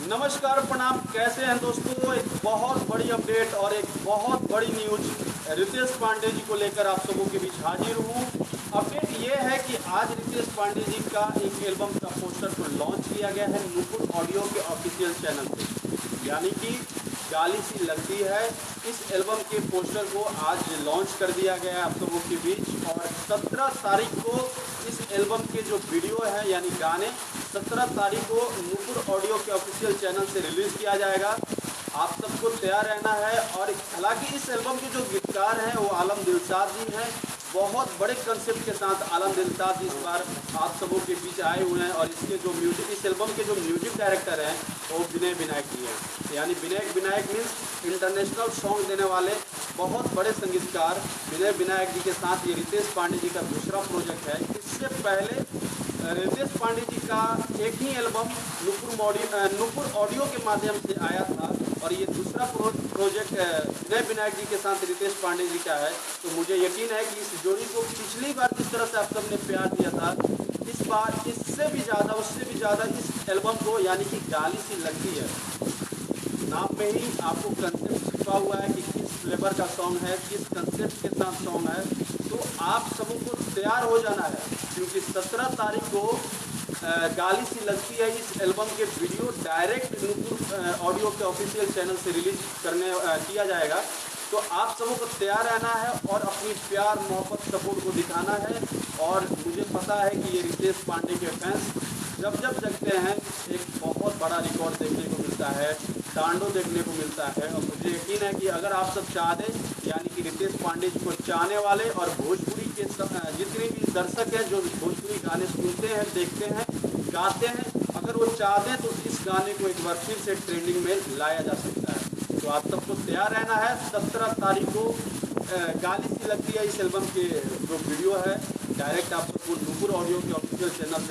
नमस्कार प्रणाम, कैसे हैं दोस्तों। एक बहुत बड़ी अपडेट और एक बहुत बड़ी न्यूज रितेश पांडे जी को लेकर आप सबों के बीच हाजिर हूँ। अपडेट ये है कि आज रितेश पांडे जी का एक एल्बम का पोस्टर को लॉन्च किया गया है नूपुर ऑडियो के ऑफिशियल चैनल पे, यानी कि गाली सी लगती है। इस एल्बम के पोस्टर को आज लॉन्च कर दिया गया है आप सबों के बीच और 17 तारीख को इस एल्बम के जो वीडियो है यानी गाने 17 तारीख को नूपुर ऑडियो के ऑफिशियल चैनल से रिलीज़ किया जाएगा। आप सबको तैयार रहना है। और हालांकि इस एल्बम के जो गीतकार हैं वो आलम दिलशाद जी हैं। बहुत बड़े कंसेप्ट के साथ आलम दिलशाद जी इस बार आप सबों के बीच आए हुए हैं और इसके जो म्यूजिक, इस एल्बम के जो म्यूजिक डायरेक्टर हैं वो विनय विनायक जी हैं। यानी विनय विनायक मीन्स इंटरनेशनल सॉन्ग देने वाले बहुत बड़े संगीतकार विनय विनायक जी के साथ ये रितेश पांडे जी का दूसरा प्रोजेक्ट है। इससे पहले रितेश पांडे जी का एक ही एल्बम नूपुर ऑडियो के माध्यम से आया था और ये दूसरा प्रोजेक्ट विनय विनायक जी के साथ रितेश पांडे जी का है। तो मुझे यकीन है कि इस जोड़ी को पिछली बार जिस तरह से आप सबने प्यार दिया था, इस बार इससे भी ज़्यादा, उससे भी ज़्यादा इस एल्बम को यानी कि गाली सी लगती है, नाम में ही आपको कंसेप्ट छुपा हुआ है कि किस फ्लेवर का सॉन्ग है, किस कंसेप्ट के साथ सॉन्ग है। तो आप सबों को तैयार हो जाना है क्योंकि 17 तारीख को गाली सी लगती है इस एल्बम के वीडियो डायरेक्ट नूपुर ऑडियो के ऑफिशियल चैनल से रिलीज किया जाएगा। तो आप सबों को तैयार रहना है और अपनी प्यार मोहब्बत सपोर्ट को दिखाना है। और मुझे पता है कि ये रितेश पांडे के फैंस जब जगते हैं एक बहुत बड़ा रिकॉर्ड देखने को मिलता है, तांडव देखने को मिलता है। और मुझे यकीन है कि अगर आप सब चाह दें, यानी कि रितेश पांडे जी को चाहने वाले और भोजपुरी के जितने भी दर्शक हैं जो भोजपुरी गाने सुनते हैं, देखते हैं, गाते हैं, अगर वो चाह दें तो इस गाने को एक बार फिर से ट्रेंडिंग में लाया जा सकता है। तो आप सबको तैयार रहना है। 17 तारीख को गाली सी लगती है इस एल्बम के जो वीडियो है डायरेक्ट आप सबको नूपुर ऑडियो के ऑफिशियल चैनल से